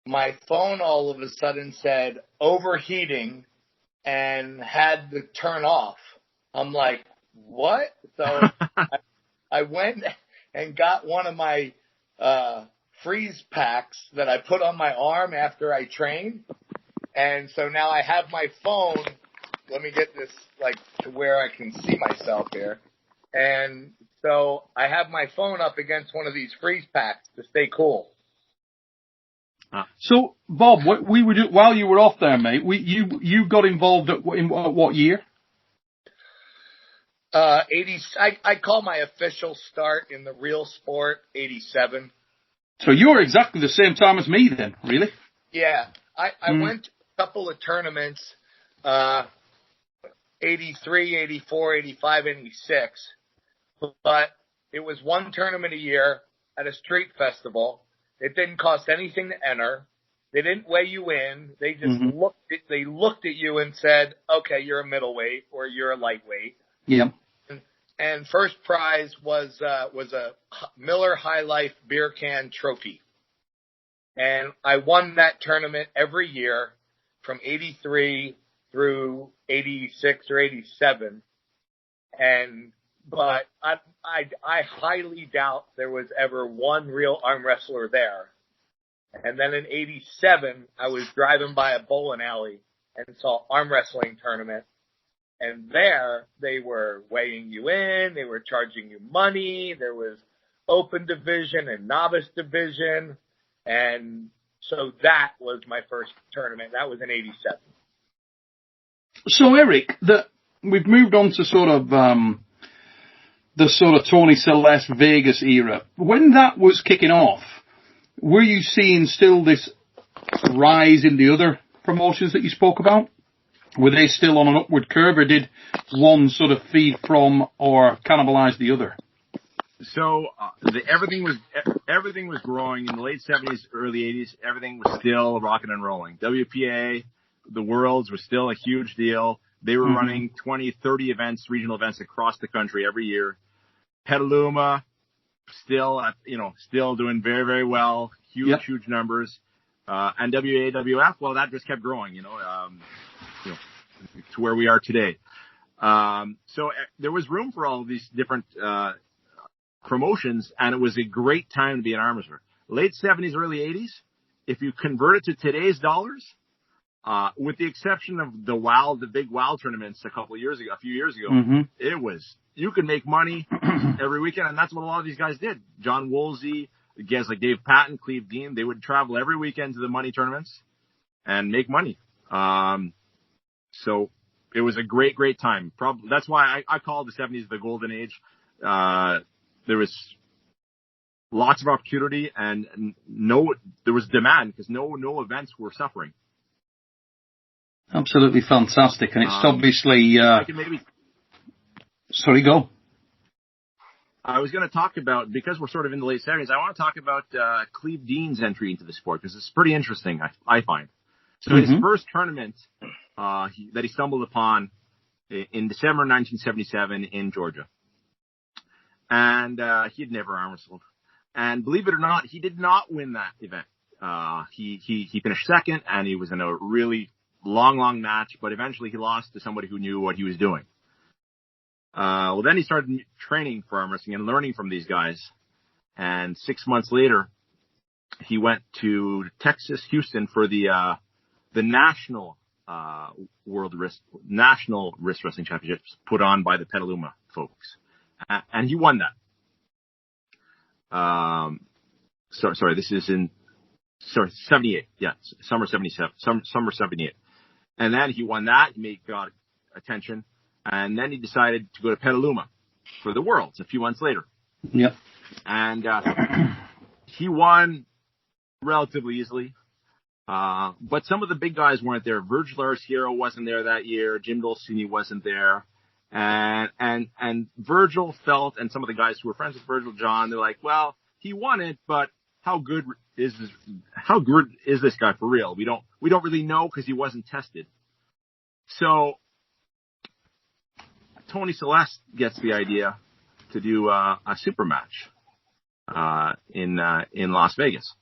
my phone all of a sudden said overheating and had to turn off. I'm like, what? So I went and got one of my freeze packs that I put on my arm after I trained. And so now I have my phone. Let me get this like to where I can see myself here. And so I have my phone up against one of these freeze packs to stay cool. So, Bob, what we were while you were off there, mate, you got involved in what year? 80. I call my official start in the real sport 87. So you were exactly the same time as me then, really? Yeah, I went to a couple of tournaments, 83, 84, 85, 86. But it was one tournament a year at a street festival. It didn't cost anything to enter. They didn't weigh you in. They just looked at you and said, okay, you're a middleweight or you're a lightweight. Yeah. And first prize was a Miller High Life beer can trophy. And I won that tournament every year from 83 through 86 or 87. But I highly doubt there was ever one real arm wrestler there. And then in 87, I was driving by a bowling alley and saw arm wrestling tournament. And there they were weighing you in. They were charging you money. There was open division and novice division. And so that was my first tournament. That was in 87. So Eric, we've moved on to sort of, the sort of Tony Celeste Vegas era. When that was kicking off, were you seeing still this rise in the other promotions that you spoke about? Were they still on an upward curve, or did one sort of feed from or cannibalize the other? So everything was growing in the late 70s, early 80s. Everything was still rocking and rolling. WPAA, the Worlds was still a huge deal. They were running 20, 30 events, regional events across the country every year. Petaluma, still doing very, very well. Huge numbers. And WAWF, well, that just kept growing, to where we are today. So there was room for all of these different, promotions, and it was a great time to be an arm wrestler. Late 70s, early 80s, if you convert it to today's dollars, with the exception of the big WOW tournaments a few years ago, it was, you could make money every weekend, and that's what a lot of these guys did. John Woolsey, guys like Dave Patton, Cleve Dean, they would travel every weekend to the money tournaments and make money. So it was a great, great time. That's why I call the 70s the golden age. There was lots of opportunity and there was demand because no events were suffering. Absolutely fantastic. And it's obviously, sorry, go. I was going to talk about, because we're sort of in the late 70s, I want to talk about Cleve Dean's entry into the sport because it's pretty interesting, I find. So his first tournament that he stumbled upon in December 1977 in Georgia. And he had never arm wrestled. And believe it or not, he did not win that event. He finished second, and he was in a really long match, but eventually he lost to somebody who knew what he was doing. Well, then he started training for arm wrestling and learning from these guys. And 6 months later, he went to Texas, Houston for the national national wrist wrestling championships put on by the Petaluma folks, and he won that. Sorry, this is in 78. Yeah, summer 77, summer 78. And then he won that. He got attention. And then he decided to go to Petaluma for the Worlds a few months later. Yep. And he won relatively easily. But some of the big guys weren't there. Virgil Arciero wasn't there that year. Jim Dolcini wasn't there. And Virgil felt, and some of the guys who were friends with Virgil, John, they're like, well, he won it, but how good is this guy for real? We don't really know because he wasn't tested. So Tony Celeste gets the idea to do a super match in Las Vegas.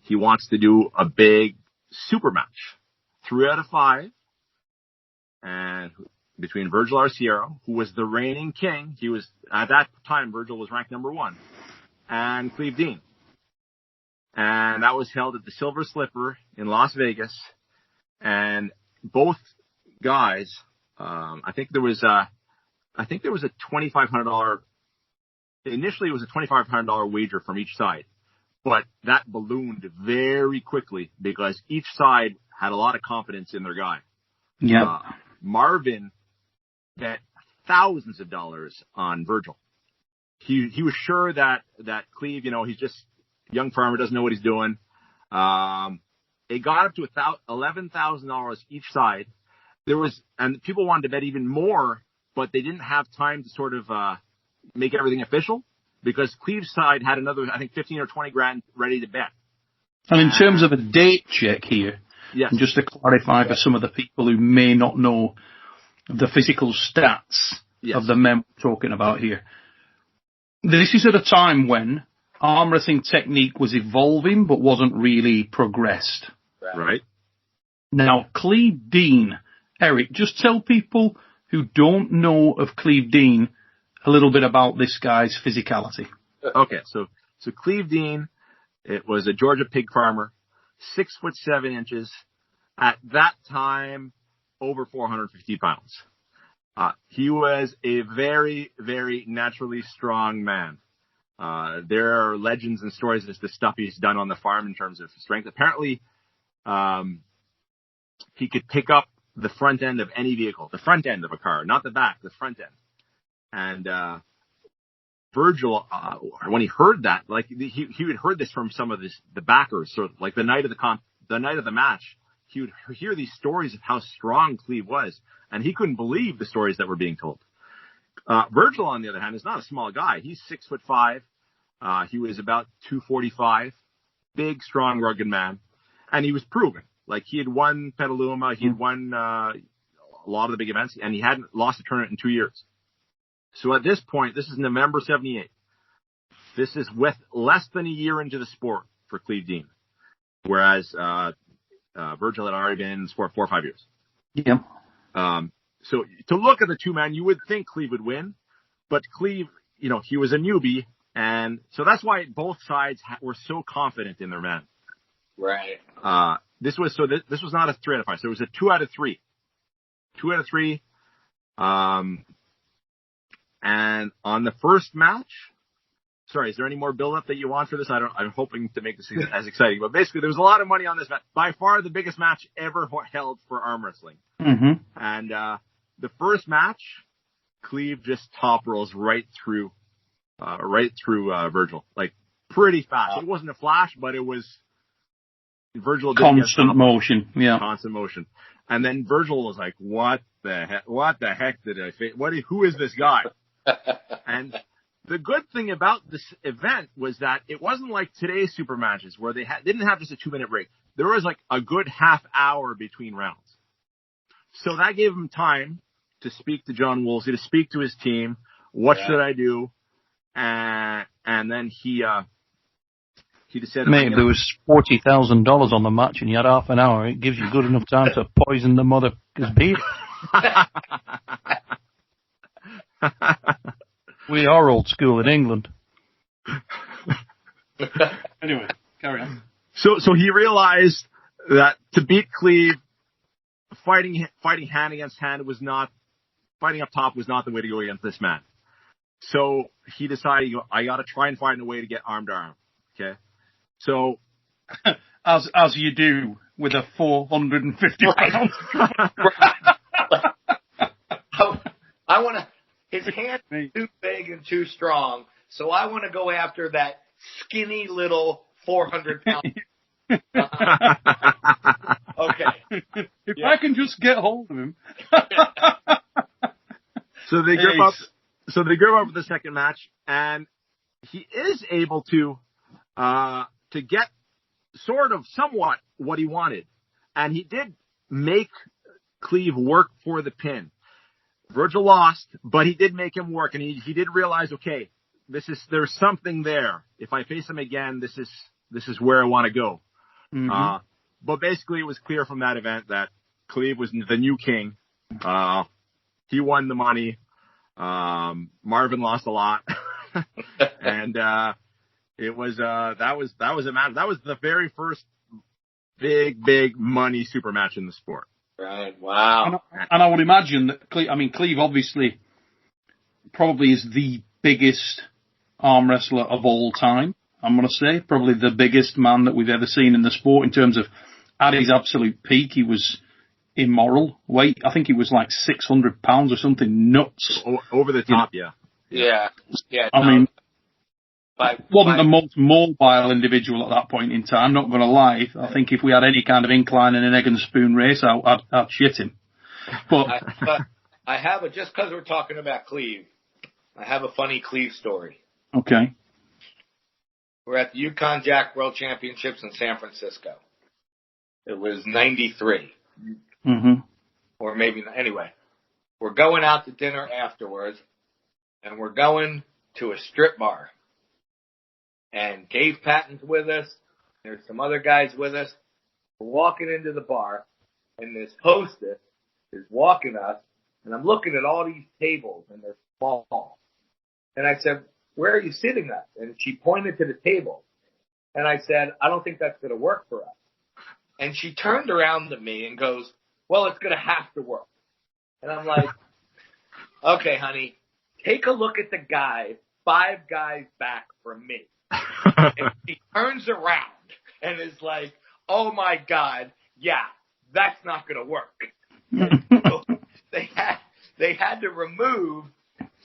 He wants to do a big super match, 3 out of 5, and between Virgil Arciero, who was the reigning king. He was, at that time, Virgil was ranked number 1, and Cleve Dean. And that was held at the Silver Slipper in Las Vegas. And both guys, I think there was a $2,500, initially it was a $2,500 wager from each side. But that ballooned very quickly because each side had a lot of confidence in their guy. Yeah. Marvin bet thousands of dollars on Virgil. He was sure that Cleve, he's just a young farmer, doesn't know what he's doing. It got up to $11,000 each side. And people wanted to bet even more, but they didn't have time to sort of make everything official because Cleve's side had another, I think, 15 or 20 grand ready to bet. And in terms of a date check here, yes. And just to clarify for some of the people who may not know the physical stats of the men we're talking about here, this is at a time when arm wrestling technique was evolving but wasn't really progressed. Right. Now, Cleve Dean, Eric, just tell people who don't know of Cleve Dean a little bit about this guy's physicality. Okay, so Cleve Dean, it was a Georgia pig farmer, 6'7" at that time, over 450 pounds. He was a very, very naturally strong man. There are legends and stories as to stuff he's done on the farm in terms of strength. Apparently, he could pick up the front end of any vehicle, the front end of a car, not the back, the front end. And Virgil, when he heard that, like he had heard this from some of the backers, so like the night of the match, he would hear these stories of how strong Cleve was, and he couldn't believe the stories that were being told. Virgil, on the other hand, is not a small guy. He's 6'5". He was about 245, big, strong, rugged man, and he was proven. Like he had won Petaluma, he had won a lot of the big events, and he hadn't lost a tournament in 2 years. So at this point, this is November 78. This is with less than a year into the sport for Cleve Dean, whereas Virgil had already been in the sport 4 or 5 years. Yeah. So to look at the two men, you would think Cleve would win, but Cleve, he was a newbie, and so that's why both sides were so confident in their men. Right. This was not a 3 out of 5, so it was a 2 out of 3. 2 out of 3. And on the first match, sorry, is there any more build-up that you want for this? I'm hoping to make this as exciting. But basically, there was a lot of money on this match. By far the biggest match ever held for arm wrestling. Mm-hmm. And the first match, Cleve just top rolls right through Virgil. Like, pretty fast. It wasn't a flash, but it was Virgil didn't constant motion. Yeah. Constant motion. And then Virgil was like, what the heck did I say? Who is this guy? And the good thing about this event was that it wasn't like today's super matches where they didn't have just a 2-minute break. There was like a good half hour between rounds. So that gave him time to speak to John Woolsey, to speak to his team. What should I do? And then he just said, mate, there was $40,000 on the match and you had half an hour. It gives you good enough time to poison the mother's beer. We are old school in England. Anyway, carry on. So he realized that to beat Cleve, fighting hand against hand fighting up top was not the way to go against this man. So he decided, I got to try and find a way to get arm to arm. Okay. So as you do with a 450 pound. I want to. His hand is too big and too strong, so I want to go after that skinny little 400 pound. Okay. If I can just get hold of him. So they grip up. So they grip up for the second match, and he is able to get sort of somewhat what he wanted, and he did make Cleve work for the pin. Virgil lost, but he did make him work, and he did realize, okay, there's something there. If I face him again, this is where I want to go. Mm-hmm. But basically, it was clear from that event that Cleve was the new king. He won the money. Marvin lost a lot, and it was that was a match. That was the very first big money super match in the sport. Right. Wow. And I would imagine that Cleve obviously probably is the biggest arm wrestler of all time. I'm going to say probably the biggest man that we've ever seen in the sport in terms of at his absolute peak. He was immoral weight. I think he was like 600 pounds or something nuts. Over the top, yeah. I mean, wasn't the most mobile individual at that point in time, not going to lie. I think if we had any kind of incline in an egg and spoon race, I'd shit him. But I have just because we're talking about Cleve, I have a funny Cleve story. Okay. We're at the Yukon Jack World Championships in San Francisco. It was 93. Mm-hmm. Or maybe, anyway. We're going out to dinner afterwards, and we're going to a strip bar. And Dave Patton's with us. There's some other guys with us. We're walking into the bar, and this hostess is walking us, and I'm looking at all these tables, and they're small. And I said, where are you sitting at? And she pointed to the table. And I said, I don't think that's going to work for us. And she turned around to me and goes, well, it's going to have to work. And I'm like, okay, honey, take a look at the guy 5 guys back from me. And she turns around and is like, oh my God, yeah, that's not going to work. So they had to remove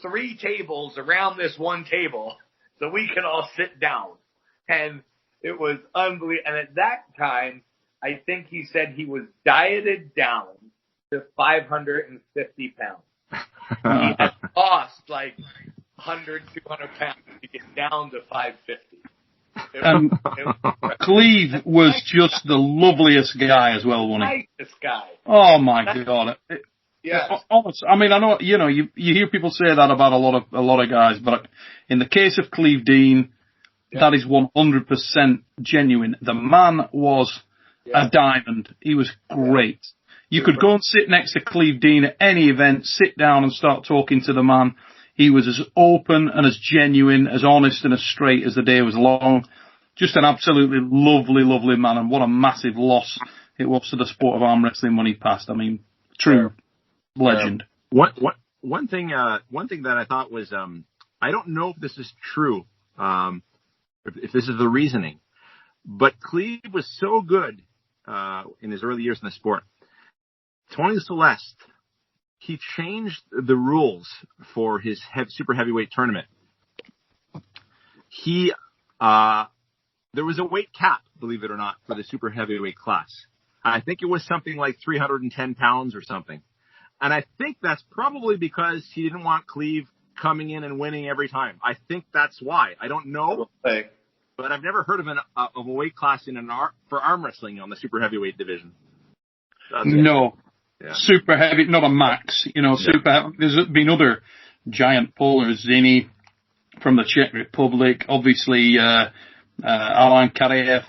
3 tables around this one table so we could all sit down. And it was unbelievable. And at that time, I think he said he was dieted down to 550 pounds. He had lost like 100, 200 pounds to get down to 550. Cleve was just the loveliest guy as well, wasn't he? Nicest guy. Oh my God. Yeah. Honestly, I mean, I know, you hear people say that about a lot of guys, but in the case of Cleve Dean, that is 100% genuine. The man was a diamond. He was great. You could go and sit next to Cleve Dean at any event, sit down and start talking to the man. He was as open and as genuine, as honest and as straight as the day was long. Just an absolutely lovely, lovely man, and what a massive loss it was to the sport of arm wrestling when he passed. I mean, true legend. One thing that I thought was, I don't know if this is true, if this is the reasoning. But Cleve was so good in his early years in the sport. Tony Celeste, he changed the rules for his super heavyweight tournament. There was a weight cap, believe it or not, for the super heavyweight class. I think it was something like 310 pounds or something. And I think that's probably because he didn't want Cleve coming in and winning every time. I think that's why. I don't know, but I've never heard of a weight class for arm wrestling on the super heavyweight division. No. Yeah. Super heavy, not a max, super heavy. There's been other giant pullers, Zini from the Czech Republic, obviously, Alain Karayev,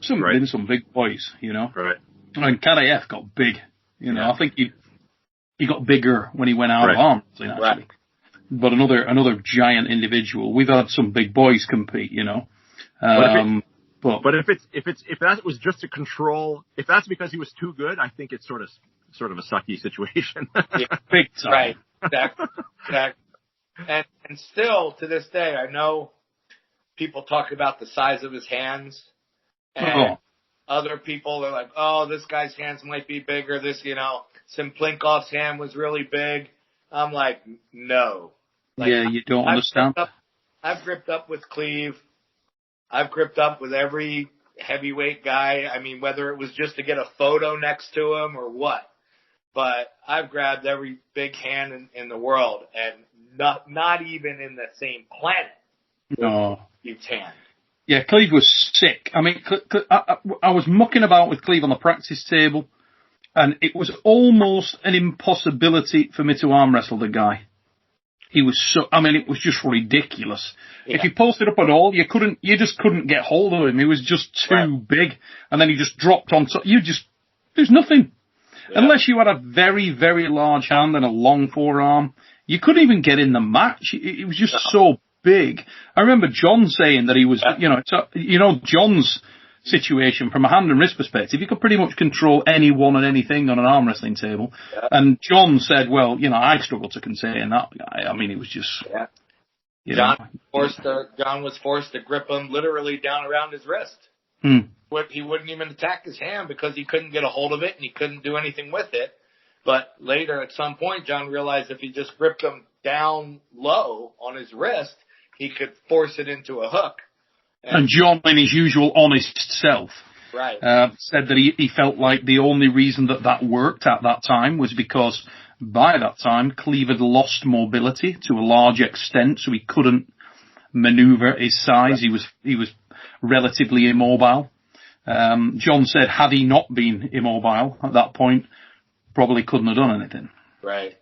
some big boys, Right. And Karayev got big, I think he got bigger when he went out of arm wrestling, actually. Right. But another giant individual. We've had some big boys compete, But if that was just to control, if that's because he was too good, I think it's sort of a sucky situation. Big time. Right. Exactly. And still to this day, I know people talk about the size of his hands, and other people are like, "Oh, this guy's hands might be bigger." Simplinkov's hand was really big. I'm like, no. You don't understand. I've gripped up with Cleve. I've gripped up with every heavyweight guy. I mean, whether it was just to get a photo next to him or what. But I've grabbed every big hand in the world, and not even in the same planet. No. You've hand. Yeah, Cleve was sick. I mean, I was mucking about with Cleve on the practice table, and it was almost an impossibility for me to arm wrestle the guy. He was it was just ridiculous. Yeah. If you posted up at all, you just couldn't get hold of him. He was just too big, and then he just dropped on. So there's nothing. Yeah. Unless you had a very, very large hand and a long forearm, you couldn't even get in the match. It was just so big. I remember John saying that he was, John's situation from a hand and wrist perspective, you could pretty much control anyone and anything on an arm wrestling table. Yeah. And John said, well, I struggled to contain that guy. I mean, it was just... Yeah. John was forced to grip him literally down around his wrist. He wouldn't even attack his hand because he couldn't get a hold of it and he couldn't do anything with it. But later, at some point, John realized if he just gripped him down low on his wrist, he could force it into a hook. And John, in his usual honest self, said that he felt like the only reason that worked at that time was because by that time, Cleve had lost mobility to a large extent, so he couldn't maneuver his size. Right. He was relatively immobile. John said had he not been immobile at that point, probably couldn't have done anything. Right.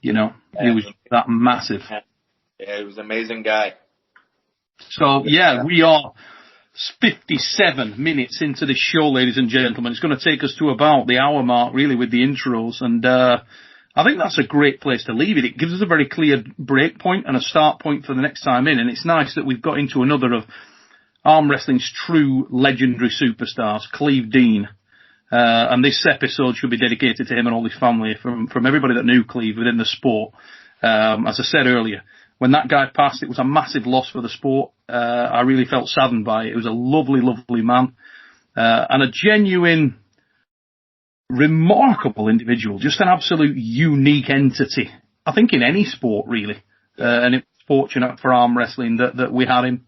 He was that massive. Yeah, he was an amazing guy. So, we are 57 minutes into this show, ladies and gentlemen. It's going to take us to about the hour mark, really, with the intros. And I think that's a great place to leave it. It gives us a very clear break point and a start point for the next time in. And it's nice that we've got into another of arm wrestling's true legendary superstars, Cleve Dean. And this episode should be dedicated to him and all his family from everybody that knew Cleve within the sport. As I said earlier, when that guy passed, it was a massive loss for the sport. I really felt saddened by it. It was a lovely, lovely man. And a genuine, remarkable individual. Just an absolute unique entity. I think in any sport, really. And it's fortunate for arm wrestling that we had him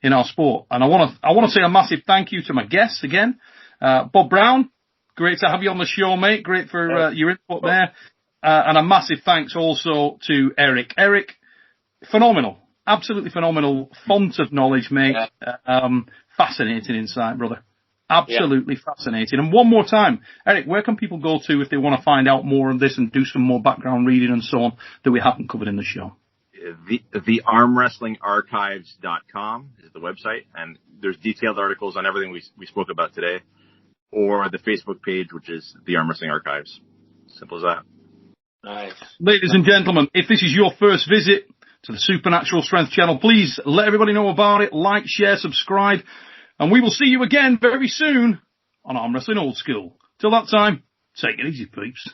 in our sport. And I want to say a massive thank you to my guests again. Bob Brown, great to have you on the show, mate. Great for your input there. And a massive thanks also to Eric. Eric, phenomenal. Absolutely phenomenal. Font of knowledge, mate. Fascinating insight, brother. Absolutely fascinating. And one more time, Eric, where can people go to if they want to find out more of this and do some more background reading and so on that we haven't covered in the show? The Armwrestlingarchives.com is the website, and there's detailed articles on everything we spoke about today, or the Facebook page, which is the Armwrestling Archives. Simple as that. Nice. Ladies and gentlemen, if this is your first visit to the Supernatural Strength channel, please let everybody know about it. Like, share, subscribe, and we will see you again very soon on Arm Wrestling Old School. Till that time, take it easy, peeps.